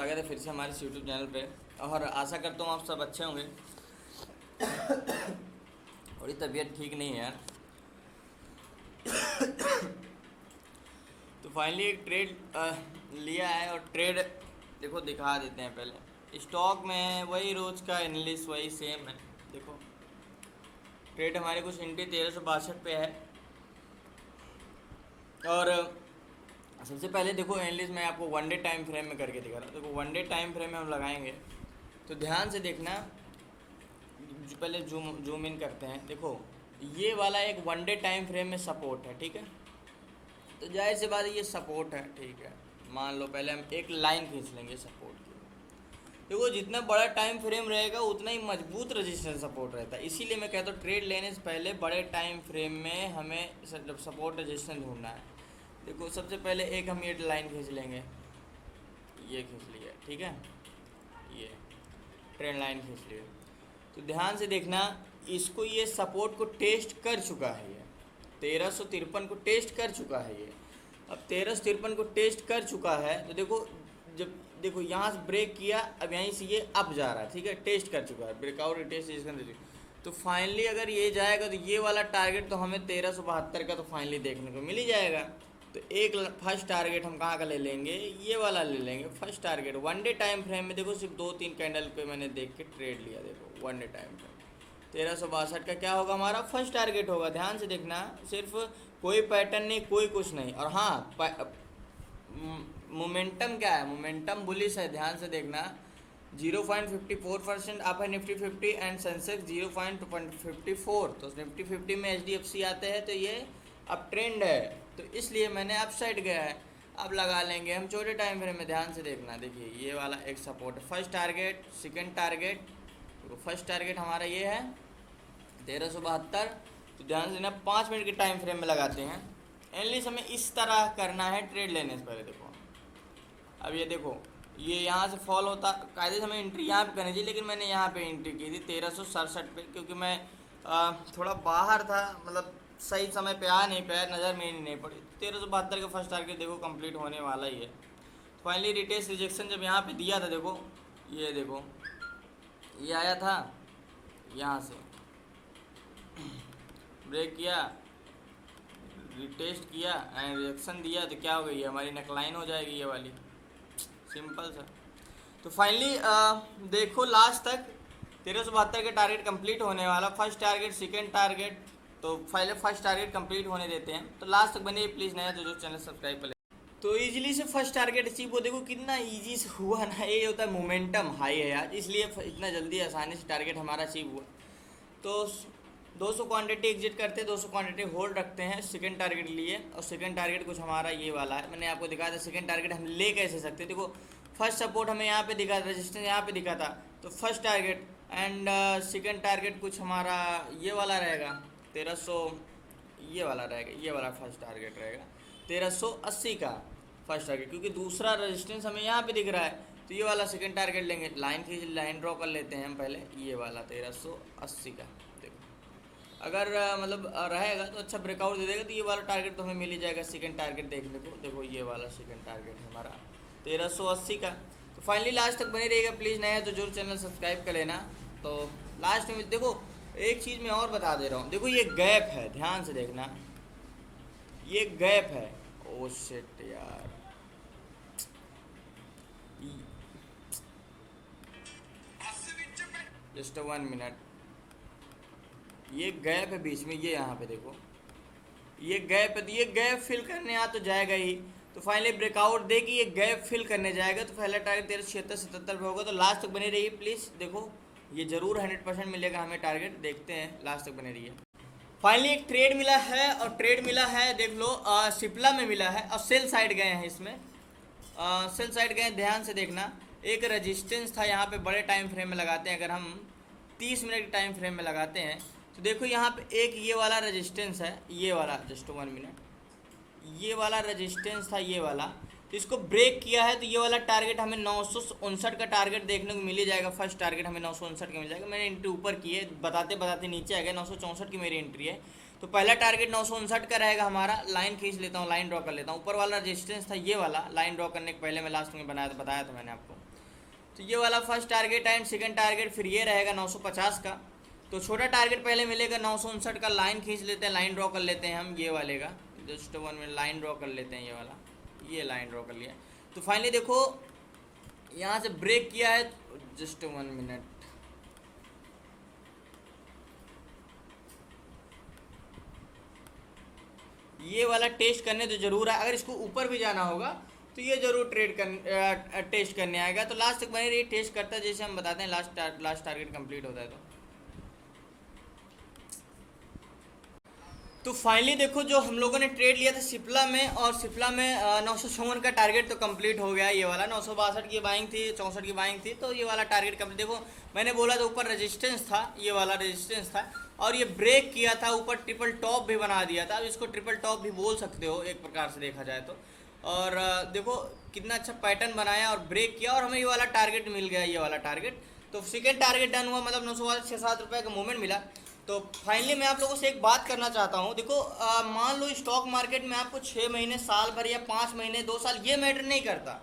स्वागत है फिर से हमारे यूट्यूब चैनल पे। और आशा करता हूँ आप सब अच्छे होंगे। थोड़ी तबीयत ठीक नहीं है यार। तो फाइनली एक ट्रेड लिया है और ट्रेड देखो दिखा देते हैं। पहले स्टॉक में है वही रोज का एनालिस्ट वही सेम है। देखो ट्रेड हमारे कुछ एंट्री 1362 पे है। और सबसे पहले देखो एनालिस्ट मैं आपको वन डे टाइम फ्रेम में करके दिखा रहा हूँ। देखो वन डे टाइम फ्रेम में हम लगाएंगे तो ध्यान से देखना। पहले जूम इन करते हैं। देखो ये वाला एक वन डे टाइम फ्रेम में सपोर्ट है, ठीक है। तो जाहिर सी बात है ये सपोर्ट है, ठीक है। मान लो पहले हम एक लाइन खींच लेंगे सपोर्ट की। देखो जितना बड़ा टाइम फ्रेम रहेगा उतना ही मजबूत रेजिस्टेंस सपोर्ट रहता है। इसीलिए मैं कहता हूँ ट्रेड लेने से पहले बड़े टाइम फ्रेम में हमें सपोर्ट रेजिस्टेंस ढूंढना है। देखो सबसे पहले एक हम ये लाइन खींच लेंगे, ये खींच लिया, ठीक है। ये ट्रेंड लाइन खींच लिया। तो ध्यान से देखना, इसको ये सपोर्ट को टेस्ट कर चुका है। ये 1353 को टेस्ट कर चुका है। ये अब 1353 को टेस्ट कर चुका है। तो देखो जब देखो यहाँ से ब्रेक किया, अब यहीं से ये अप जा रहा है, ठीक है। टेस्ट कर चुका है, ब्रेकआउट टेस्ट। तो फाइनली अगर ये जाएगा तो ये वाला टारगेट तो हमें 1372 का तो फाइनली देखने को मिल ही जाएगा। तो एक फर्स्ट टारगेट हम कहाँ का ले लेंगे, ये वाला ले लेंगे first target. One day time frame में देखो सिर्फ 2-3 कैंडल पे मैंने देख के ट्रेड लिया। देखो वन डे टाइम फ्रेम 1362 का क्या होगा, हमारा फर्स्ट टारगेट होगा। ध्यान से देखना, सिर्फ कोई पैटर्न नहीं, कोई कुछ नहीं। और हाँ मोमेंटम क्या है, मोमेंटम बुलिश है। ध्यान से देखना 0.54% अप है निफ्टी 50 एंड सेंसेक्स 0.54। तो निफ्टी 50 में HDFC आते हैं तो ये अब ट्रेंड है, तो इसलिए मैंने अप साइड गया है। अब लगा लेंगे हम छोटे टाइम फ्रेम में। ध्यान से देखना, देखिए ये वाला एक सपोर्ट है, फर्स्ट टारगेट सेकंड टारगेट। तो फर्स्ट टारगेट हमारा ये है 1372। तो ध्यान से देना 5 मिनट के टाइम फ्रेम में लगाते हैं। एनालिस्ट हमें इस तरह करना है ट्रेड लेने से पहले। देखो अब ये देखो ये यहाँ से फॉल होता, कायदे से हमें एंट्री यहाँ पे करनी चाहिए, लेकिन मैंने यहाँ पे एंट्री की थी 1367 पे, क्योंकि मैं थोड़ा बाहर था, मतलब सही समय पे आ नहीं पाया, नज़र में नहीं पड़ी। 1372 का फर्स्ट टारगेट देखो कंप्लीट होने वाला ही है। फाइनली रिटेस्ट रिजेक्शन जब यहाँ पे दिया था, देखो ये देखो ये आया था, यहाँ से ब्रेक किया, रिटेस्ट किया एंड रिजेक्शन दिया, तो क्या हो गई, हमारी नेकलाइन हो जाएगी ये वाली, सिंपल सा। तो फाइनली देखो लास्ट तक 1372 का टारगेट कंप्लीट होने वाला। फर्स्ट टारगेट सेकंड टारगेट, तो पहले फर्स्ट टारगेट कंप्लीट होने देते हैं। तो लास्ट तक बने प्लीज़, नया जो चैनल सब्सक्राइब कर ले। तो इजीली से फर्स्ट टारगेट अचीव हो। देखो कितना इजी से हुआ ना, ये होता है मोमेंटम हाई है यार, इसलिए इतना जल्दी आसानी से टारगेट हमारा अचीव हुआ। तो 200 क्वांटिटी एग्जिट करते हैं, 200 क्वांटिटी होल्ड रखते हैं सेकंड टारगेट लिए। और सेकंड टारगेट कुछ हमारा ये वाला है, मैंने आपको दिखाया था। सेकंड टारगेट हम ले कैसे सकते, देखो फर्स्ट सपोर्ट हमें यहाँ पे दिखा था, रजिस्टेंस यहाँ पे दिखा था। तो first target and second target कुछ हमारा ये वाला रहेगा 1300, ये वाला रहेगा, ये वाला फर्स्ट टारगेट रहेगा 1380 का फर्स्ट टारगेट, क्योंकि दूसरा रेजिस्टेंस हमें यहाँ पे दिख रहा है। तो ये वाला सेकंड टारगेट लेंगे, लाइन ड्रॉ कर लेते हैं हम पहले, ये वाला 1380 का। देखो अगर मतलब रहेगा तो अच्छा ब्रेकआउट दे देगा, तो ये वाला टारगेट तो हमें मिल ही जाएगा सेकंड टारगेट देखने को। देखो ये वाला सेकंड टारगेट है हमारा 1380 का। तो फाइनली लास्ट तक बने रहेगा प्लीज़, नया है तो जरूर चैनल सब्सक्राइब कर लेना। तो लास्ट में देखो एक चीज़ मैं और बता दे रहा हूँ, देखो ये गैप है, ध्यान से देखना, ये गैप है। ओ शिट यार, जस्ट 1 मिनट, ये गैप है बीच में, ये यहाँ पे देखो ये गैप है। तो ये गैप फिल करने आ तो जाएगा ही। तो फाइनली ब्रेकआउट दे कि ये गैप फिल करने जाएगा। तो पहला टारगेट 1376-77 पे होगा। तो लास्ट तक बने रहिए प्लीज़, देखो ये ज़रूर 100% मिलेगा हमें टारगेट, देखते हैं, लास्ट तक बने रहिए। फाइनली एक ट्रेड मिला है, और ट्रेड मिला है देख लो सिप्ला में मिला है, और सेल साइड गए हैं इसमें, सेल साइड गए। ध्यान से देखना, एक रजिस्टेंस था यहाँ पे, बड़े टाइम फ्रेम में लगाते हैं, अगर हम 30 मिनट के टाइम फ्रेम में लगाते हैं तो देखो यहाँ पे एक ये वाला रेजिस्टेंस है, ये वाला, जस्ट 1 मिनट, ये वाला रेजिस्टेंस था ये वाला। तो इसको ब्रेक किया है, तो ये वाला टारगेट हमें 959 का टारगेट देखने को मिल ही जाएगा। फर्स्ट टारगेट हमें 959 का मिल जाएगा। मैंने एंट्री ऊपर की है, बताते बताते नीचे आ गया, 964 की मेरी एंट्री है। तो पहला टारगेट 959 का रहेगा हमारा। लाइन खींच लेता हूँ, लाइन ड्रॉ कर लेता हूँ। ऊपर वाला रेजिस्टेंस था ये वाला, लाइन ड्रॉ करने के पहले मैं लास्ट में बताया था मैंने आपको। तो ये वाला first target and second target फिर ये रहेगा 950 का। तो छोटा टारगेट पहले मिलेगा 959 का, लाइन खींच लेते हैं, लाइन ड्रॉ कर लेते हैं हम ये वाले का, जस्ट 1 मिनट लाइन ड्रॉ कर लेते हैं, ये वाला, ये लाइन ड्रॉ कर लिया। तो फाइनली देखो यहाँ से ब्रेक किया है, जस्ट 1 मिनट, ये वाला टेस्ट करने तो जरूर है, अगर इसको ऊपर भी जाना होगा तो ये जरूर टेस्ट करने आएगा। तो लास्ट तक मैंने ये टेस्ट करता है, जैसे हम बताते हैं लास्ट टारगेट कंप्लीट होता है। तो फाइनली देखो जो हम लोगों ने ट्रेड लिया था सिप्ला में, और सिप्ला में 954 का टारगेट तो कंप्लीट हो गया। ये वाला 962 की बाइंग थी, 64 की बाइंग थी, तो ये वाला टारगेट कंप्लीट। देखो मैंने बोला था ऊपर रेजिस्टेंस था, ये वाला रेजिस्टेंस था, और ये ब्रेक किया था, ऊपर ट्रिपल टॉप भी बना दिया था। अब इसको ट्रिपल टॉप भी बोल सकते हो एक प्रकार से देखा जाए तो। और देखो कितना अच्छा पैटर्न बनाया और ब्रेक किया, और हमें ये वाला टारगेट मिल गया, ये वाला टारगेट। तो सेकेंड टारगेट डन हुआ, मतलब 906-7 रुपये का मूवमेंट मिला। तो फाइनली मैं आप लोगों से एक बात करना चाहता हूँ। देखो मान लो स्टॉक मार्केट में आपको 6 महीने, साल भर या 5 महीने, 2 साल, ये मैटर नहीं करता।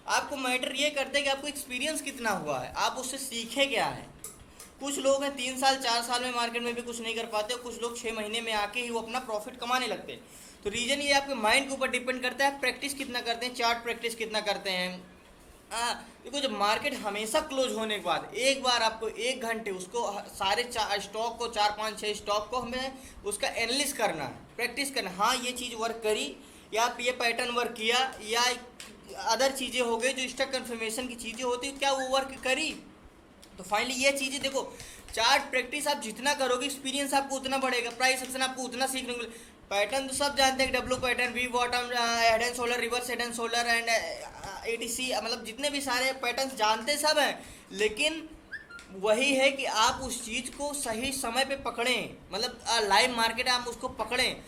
आपको मैटर ये करता है कि आपको एक्सपीरियंस कितना हुआ है, आप उससे सीखे क्या है। कुछ लोग हैं 3 साल 4 साल में मार्केट में भी कुछ नहीं कर पाते, कुछ लोग 6 महीने में आके ही वो अपना प्रॉफिट कमाने लगते हैं। तो रीज़न ये आपके माइंड के ऊपर डिपेंड करता है, प्रैक्टिस कितना करते हैं, चार्ट प्रैक्टिस कितना करते हैं। देखो जब मार्केट हमेशा क्लोज होने के बाद एक बार आपको 1 घंटे उसको सारे स्टॉक को 4 5 6 स्टॉक को हमें उसका एनालिस करना है, प्रैक्टिस करना। हाँ ये चीज़ वर्क करी, या ये पैटर्न वर्क किया, या अदर चीज़ें हो गई जो स्टॉक कन्फर्मेशन की चीज़ें होती, क्या वो वर्क करी। तो फाइनली ये चीज़ें देखो, चार्ट प्रैक्टिस आप जितना करोगे एक्सपीरियंस आपको उतना बढ़ेगा, प्राइस एक्शन आपको उतना सीखने को मिलेगा। पैटर्न तो सब जानते हैं, W pattern, V bottom, head and shoulder, reverse head and shoulder and etc, मतलब जितने भी सारे पैटर्न जानते सब हैं। लेकिन वही है कि आप उस चीज़ को सही समय पे पकड़ें, मतलब लाइव मार्केट आप उसको पकड़ें।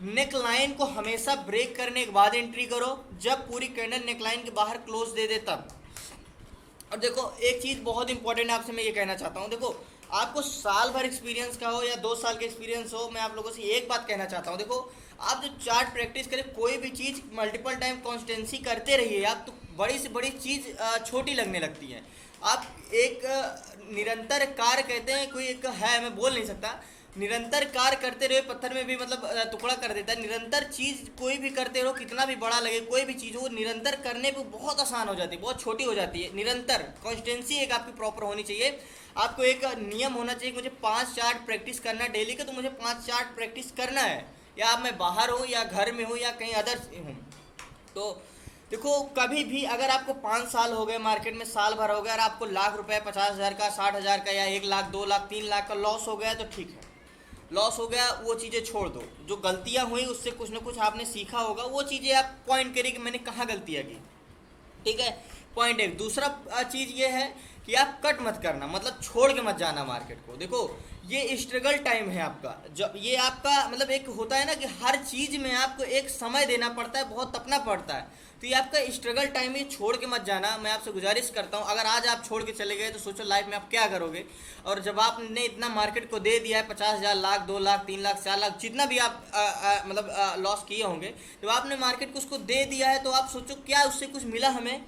नेक लाइन को हमेशा ब्रेक करने के बाद एंट्री करो, जब पूरी कैंडल नेक लाइन के बाहर क्लोज दे दे तब। और देखो एक चीज़ बहुत इंपॉर्टेंट आपसे मैं ये कहना चाहता हूँ, देखो आपको साल भर एक्सपीरियंस का हो या 2 साल का एक्सपीरियंस हो, मैं आप लोगों से एक बात कहना चाहता हूँ। देखो आप जो चार्ट प्रैक्टिस करें, कोई भी चीज़ मल्टीपल टाइम कॉन्स्टेंसी करते रहिए आप, तो बड़ी से बड़ी चीज़ छोटी लगने लगती है। आप एक निरंतर कार्य कहते हैं, कोई एक है मैं बोल नहीं सकता, निरंतर कार्य करते रहे पत्थर में भी मतलब टुकड़ा कर देता है। निरंतर चीज़ कोई भी करते रहो, कितना भी बड़ा लगे कोई भी चीज़ हो, निरंतर करने पे बहुत आसान हो जाती है, बहुत छोटी हो जाती है। निरंतर कॉन्स्टेंसी एक आपकी प्रॉपर होनी चाहिए। आपको एक नियम होना चाहिए कि मुझे 5 चार्ट प्रैक्टिस करना है डेली का, तो मुझे 5 चार्ट प्रैक्टिस करना है, या मैं बाहर हूँ या घर में हूँ या कहीं अदर हूँ। तो देखो कभी भी अगर आपको 5 साल हो गए मार्केट में, साल भर हो गया, और आपको लाख रुपए, 50,000 का, 60,000 का, या 1 लाख, 2 लाख, 3 लाख का लॉस हो गया तो ठीक है, लॉस हो गया, वो चीज़ें छोड़ दो। जो गलतियां हुई उससे कुछ ना कुछ आपने सीखा होगा, वो चीज़ें आप पॉइंट करिए कि मैंने कहाँ गलतियां की, ठीक है, पॉइंट एक। दूसरा चीज़ ये है कि आप कट मत करना, मतलब छोड़ के मत जाना मार्केट को। देखो ये स्ट्रगल टाइम है आपका, जब ये आपका मतलब एक होता है ना कि हर चीज़ में आपको एक समय देना पड़ता है, बहुत तपना पड़ता है। तो ये आपका स्ट्रगल टाइम है, छोड़ के मत जाना। मैं आपसे गुजारिश करता हूँ, अगर आज आप छोड़ के चले गए तो सोचो लाइफ में आप क्या करोगे। और जब आपने इतना मार्केट को दे दिया है, 50,000, लाख, 2 लाख, 3 लाख, 4 लाख, जितना भी आप मतलब लॉस किए होंगे, जब आपने मार्केट को उसको दे दिया है तो आप सोचो क्या उससे कुछ मिला हमें।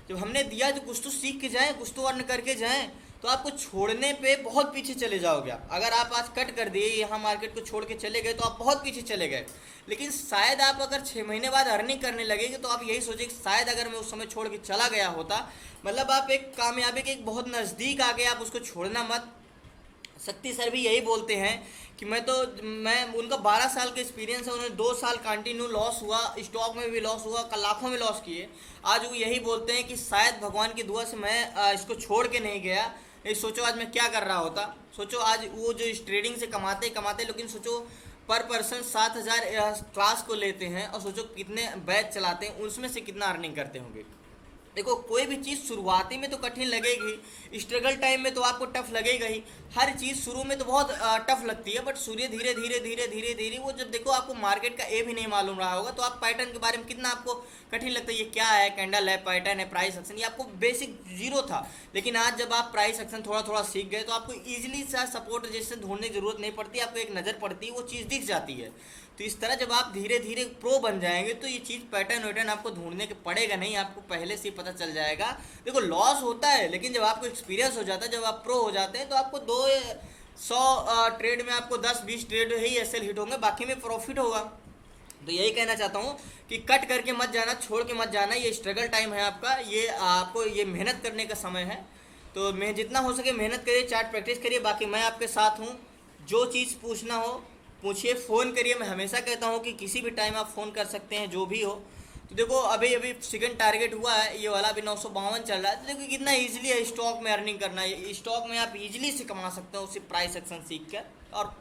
जब हमने दिया तो कुछ तो सीख के जाएँ, कुछ तो अर्न करके जाएँ। तो आपको छोड़ने पे बहुत पीछे चले जाओगे आप। अगर आप आज कट कर दिए, यहाँ मार्केट को छोड़ के चले गए, तो आप बहुत पीछे चले गए। लेकिन शायद आप अगर 6 महीने बाद अर्निंग करने लगेंगे तो आप यही सोचेंगे शायद अगर मैं उस समय छोड़ के चला गया होता, मतलब आप एक कामयाबी के एक बहुत नज़दीक आ गए। आप उसको छोड़ना मत। शक्ति सर भी यही बोलते हैं कि मैं उनका 12 साल का एक्सपीरियंस है, उन्होंने 2 साल कंटिन्यू लॉस हुआ, स्टॉक में भी लॉस हुआ, लाखों में लॉस किए। आज वो यही बोलते हैं कि शायद भगवान की दुआ से मैं इसको छोड़ के नहीं गया, नहीं सोचो आज मैं क्या कर रहा होता। सोचो आज वो जो इस ट्रेडिंग से कमाते, लेकिन सोचो पर पर्सन 7,000 क्लास को लेते हैं, और सोचो कितने बैच चलाते हैं, उसमें से कितना अर्निंग करते होंगे। देखो कोई भी चीज़ शुरुआती में तो कठिन लगेगी, स्ट्रगल टाइम में तो आपको टफ लगेगा ही। हर चीज़ शुरू में तो बहुत टफ लगती है, बट सूर्य धीरे धीरे वो जब देखो आपको मार्केट का ए भी नहीं मालूम रहा होगा, तो आप पैटर्न के बारे में कितना आपको कठिन लगता है, ये क्या है, कैंडल है, पैटर्न है, प्राइस एक्शन, ये आपको बेसिक जीरो था। लेकिन आज जब आप प्राइस एक्शन थोड़ा थोड़ा सीख गए तो आपको ईजिली सा सपोर्ट जैसे ढूंढने की जरूरत नहीं पड़ती, आपको एक नज़र पड़ती है, वो चीज़ दिख जाती है। तो इस तरह जब आप धीरे धीरे प्रो बन जाएंगे तो ये चीज़ पैटर्न वैटर्न आपको ढूंढने के पड़ेगा नहीं, आपको पहले से ही पता चल जाएगा। देखो लॉस होता है, लेकिन जब आपको एक्सपीरियंस हो जाता है, जब आप प्रो हो जाते हैं, तो आपको 200 ट्रेड में आपको 10-20 ट्रेड ही ऐसे हिट होंगे, बाकी में प्रॉफिट होगा। तो यही कहना चाहता हूँ कि कट करके मत जाना, छोड़ के मत जाना, ये स्ट्रगल टाइम है आपका, ये आपको ये मेहनत करने का समय है। तो मैं जितना हो सके मेहनत करिए, चार्ट प्रैक्टिस करिए, बाकी मैं आपके साथ हूँ। जो चीज़ पूछना हो पूछिए, फ़ोन करिए। मैं हमेशा कहता हूँ कि किसी भी टाइम आप फ़ोन कर सकते हैं, जो भी हो। तो देखो अभी अभी सेकंड टारगेट हुआ है, ये वाला अभी 952 चल रहा है। तो देखो कितना इजीली है स्टॉक में अर्निंग करना है। स्टॉक में आप इजीली से कमा सकते हो, उसी प्राइस एक्शन सीख कर और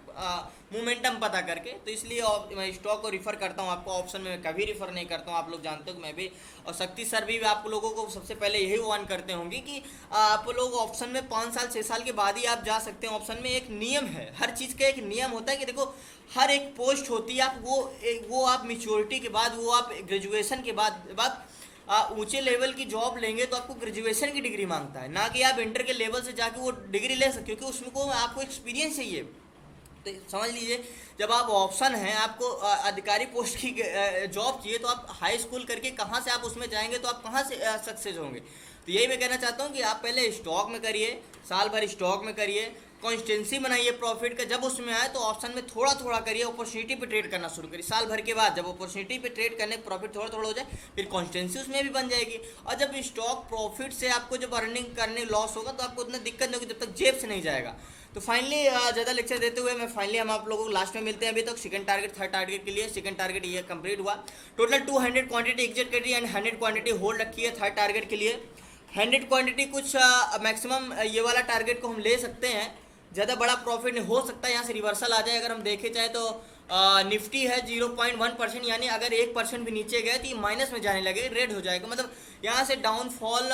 मोमेंटम पता करके। तो इसलिए मैं स्टॉक को रिफ़र करता हूँ आपको, ऑप्शन में मैं कभी रिफ़र नहीं करता हूँ। आप लोग जानते हो कि मैं भी और शक्ति सर भी आप लोगों को सबसे पहले यही वार्न करते होंगे कि आप लोग ऑप्शन में 5 साल 6 साल के बाद ही आप जा सकते हैं। ऑप्शन में एक नियम है, हर चीज़ का एक नियम होता है कि देखो हर एक पोस्ट होती है, आप वो आप मेच्योरिटी के बाद, वो आप ग्रेजुएशन के बाद ऊंचे लेवल की जॉब लेंगे तो आपको ग्रेजुएशन की डिग्री मांगता है, ना कि आप इंटर के लेवल से जाके वो डिग्री ले सकते हो, क्योंकि उसमें को आपको एक्सपीरियंस चाहिए। तो समझ लीजिए जब आप ऑप्शन हैं, आपको अधिकारी पोस्ट की जॉब चाहिए, तो आप हाई स्कूल करके कहाँ से आप उसमें जाएंगे, तो आप कहाँ से सक्सेस होंगे। तो यही मैं कहना चाहता हूँ कि आप पहले स्टॉक में करिए, साल भर स्टॉक में करिए, कॉन्स्टेंसी बनाइए प्रॉफिट का। जब उसमें आए तो ऑप्शन में थोड़ा थोड़ा करिए, अपॉर्चुनिटी पे ट्रेड करना शुरू करिए। साल भर के बाद जब अपॉर्चुनिटी पे ट्रेड करने प्रॉफिट थोड़ा थोड़ा हो जाए, फिर कॉन्स्टेंसी उसमें भी बन जाएगी। और जब स्टॉक प्रॉफिट से आपको जब अर्निंग करने लॉस होगा, तो आपको उतना दिक्कत नहीं होगी जब तक जेब से नहीं जाएगा। तो फाइनली ज़्यादा लेक्चर देते हुए मैं फाइनली हम आप लोगों को लास्ट में मिलते हैं। अभी तक सेकंड टारगेट थर्ड टारगेट के लिए, सेकंड टारगेट ये कंप्लीट हुआ। टोटल 200 क्वांटिटी एग्जिट करी एंड 100 क्वांटिटी होल्ड रखी है थर्ड टारगेट के लिए। 100 क्वांटिटी कुछ मैक्सिमम ये वाला टारगेट को हम ले सकते हैं, ज़्यादा बड़ा प्रॉफिट नहीं हो सकता। यहाँ से रिवर्सल आ जाए, अगर हम देखे चाहे तो निफ्टी है 0.1%, यानी अगर 1% भी नीचे गए तो ये माइनस में जाने लगे, रेड हो जाएगा, मतलब यहाँ से डाउनफॉल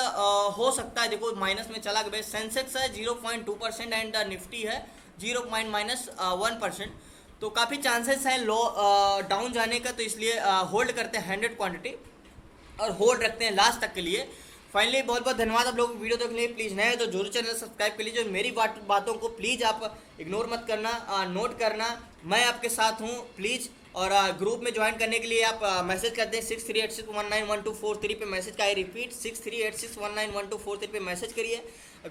हो सकता है। देखो माइनस में चला गया। सेंसेक्स है 0.2% एंड निफ्टी है 0.1%, तो काफ़ी चांसेस हैं लो डाउन जाने का। तो इसलिए होल्ड करते हैं 100 क्वांटिटी और होल्ड रखते हैं लास्ट तक के लिए। फाइनली बहुत बहुत धन्यवाद आप लोगों को वीडियो देखने के लिए। प्लीज़ नए तो जरूर चैनल सब्सक्राइब कर लीजिए। मेरी बातों को प्लीज़ आप इग्नोर मत करना, नोट करना, मैं आपके साथ हूँ प्लीज़। और ग्रुप में ज्वाइन करने के लिए आप मैसेज करते हैं 6386191243 पे मैसेज का, आई रिपीट 6386191243 पे मैसेज करिए,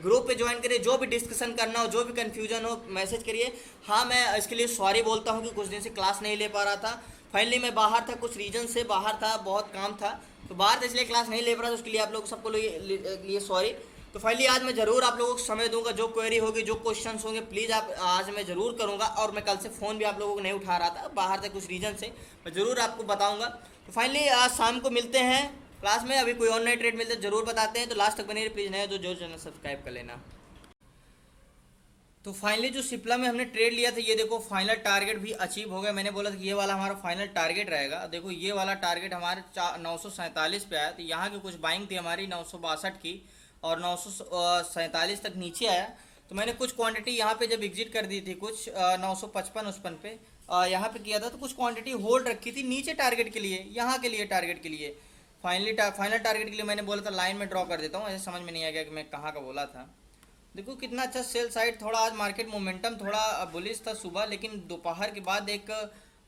ग्रुप पे ज्वाइन करिए। जो भी डिस्कशन करना हो, जो भी कन्फ्यूजन हो, मैसेज करिए। हाँ मैं इसके लिए सॉरी बोलता हूँ कि कुछ दिन से क्लास नहीं ले पा रहा था। फाइनली मैं बाहर था, कुछ रीजन से बाहर था, बहुत काम था, तो बाहर था इसलिए क्लास नहीं ले पा रहा था। उसके लिए आप लोग सबको लिए सॉरी। तो फाइनली आज मैं ज़रूर आप लोगों को समय दूंगा। जो क्वेरी होगी, जो क्वेश्चंस होंगे, प्लीज़ आप आज मैं ज़रूर करूंगा। और मैं कल से फ़ोन भी आप लोगों को नहीं उठा रहा था, बाहर से कुछ रीजन से, मैं ज़रूर आपको बताऊंगा। तो फाइनली आज शाम को मिलते हैं क्लास में। अभी कोई ऑनलाइन ट्रेड मिलते ज़रूर बताते हैं। तो लास्ट तक बने रहिए प्लीज़, नहीं तो जो चैनल सब्सक्राइब कर लेना। तो फाइनली जो सिप्ला में हमने ट्रेड लिया था, ये देखो फाइनल टारगेट भी अचीव हो गया। मैंने बोला था कि ये वाला हमारा फाइनल टारगेट रहेगा। देखो ये वाला टारगेट हमारे 947 पे आया। तो यहाँ की कुछ बाइंग थी हमारी 962 की, और 947 तक नीचे आया। तो मैंने कुछ क्वांटिटी यहाँ पे जब एग्जिट कर दी थी, कुछ 955 पे यहाँ पे किया था। तो कुछ क्वांटिटी होल्ड रखी थी नीचे टारगेट के लिए, यहाँ के लिए टारगेट के लिए। फाइनल टारगेट के लिए मैंने बोला था लाइन में ड्रॉ कर देता हूँ। ऐसे समझ में नहीं आ गया कि मैं कहाँ का बोला था। देखो कितना अच्छा सेल साइड, थोड़ा आज मार्केट मोमेंटम थोड़ा बुलिश था सुबह, लेकिन दोपहर के बाद एक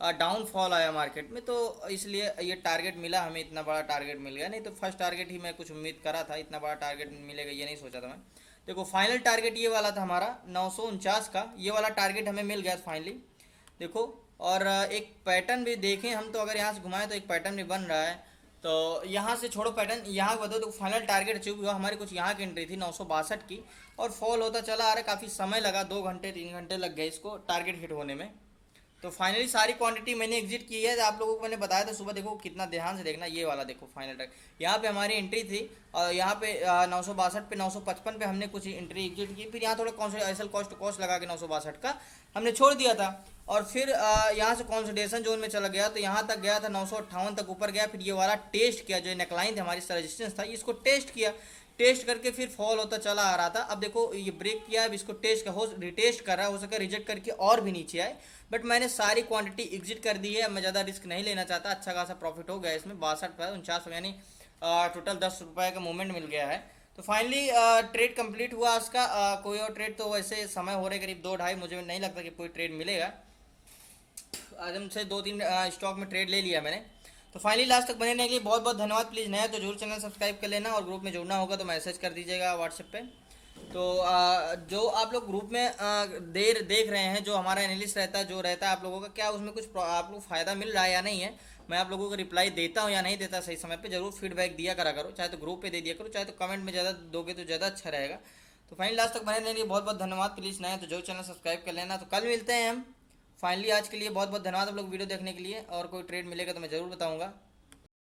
डाउनफॉल आया मार्केट में। तो इसलिए ये टारगेट मिला हमें, इतना बड़ा टारगेट मिल गया। नहीं तो फर्स्ट टारगेट ही मैं कुछ उम्मीद करा था, इतना बड़ा टारगेट मिलेगा ये नहीं सोचा था मैं। देखो फाइनल टारगेट ये वाला था हमारा 949 का, ये वाला टारगेट हमें मिल गया फाइनली। देखो और एक पैटर्न भी देखें हम, तो अगर यहाँ से घुमाएं तो एक पैटर्न भी बन रहा है। तो यहाँ से छोड़ो पैटर्न, यहाँ बताओ। तो फाइनल टारगेट अचीव हुआ। हमारी कुछ यहाँ की एंट्री थी 962 की, और फॉल होता चला आ रहा है। काफ़ी समय लगा, 2 घंटे 3 घंटे लग गए इसको टारगेट हिट होने में। तो फाइनली सारी क्वांटिटी मैंने एग्जिट की है। आप लोगों को मैंने बताया था सुबह। देखो कितना ध्यान से देखना, ये वाला देखो फाइनल टारगेट, यहाँ पे हमारी एंट्री थी, और यहाँ पे 962 पे 955 पे हमने कुछ एंट्री एग्जिट की। फिर यहाँ थोड़ा कॉन्सोलिडेशन कॉस्ट लगा के 962 का हमने छोड़ दिया था। और फिर यहाँ से कॉन्सोलिडेशन जोन में चला गया, तो यहाँ तक गया था 958 तक ऊपर गया। फिर ये वाला टेस्ट किया, जो नेकलाइन थी हमारी रेजिस्टेंस था, इसको टेस्ट किया। टेस्ट करके फिर फॉल होता चला आ रहा था। अब देखो ये ब्रेक किया, अब इसको टेस्ट हो रिटेस्ट कर रहा है, हो सके रिजेक्ट करके और भी नीचे आए। बट मैंने सारी क्वांटिटी एग्जिट कर दी है। मैं ज़्यादा रिस्क नहीं लेना चाहता। अच्छा खासा प्रॉफिट हो गया इसमें 62.49, यानी टोटल 10 रुपये का मूवमेंट मिल गया है। तो फाइनली ट्रेड कंप्लीट हुआ उसका। कोई और ट्रेड तो वैसे समय हो रहे करीब 2-2:30, मुझे नहीं लगता कि कोई ट्रेड मिलेगा। आजम से 2-3 स्टॉक में ट्रेड ले लिया मैंने। तो फाइनली लास्ट तक बने रहने के लिए बहुत बहुत धन्यवाद। प्लीज़ नया तो जरूर चैनल सब्सक्राइब कर लेना और ग्रुप में जुड़ना होगा तो मैसेज कर दीजिएगा व्हाट्सएप पे। तो जो आप लोग ग्रुप में देख रहे हैं, जो हमारा एनालिस्ट रहता है, जो रहता है आप लोगों का, क्या उसमें कुछ आप लोग फ़ायदा मिल रहा है या नहीं है, मैं आप लोगों को रिप्लाई देता हूँ या नहीं देता सही समय पे, जरूर फीडबैक दिया करा करो, चाहे तो ग्रुप पे दे दिया करो, चाहे तो कमेंट में ज़्यादा दोगे तो ज़्यादा अच्छा रहेगा। तो फाइनली लास्ट तक बने रहने के लिए बहुत बहुत धन्यवाद। प्लीज़ नया तो जरूर चैनल सब्सक्राइब कर लेना। तो कल मिलते हैं हम। फाइनली आज के लिए बहुत बहुत धन्यवाद आप लोग वीडियो देखने के लिए, और कोई ट्रेड मिलेगा तो मैं ज़रूर बताऊँगा।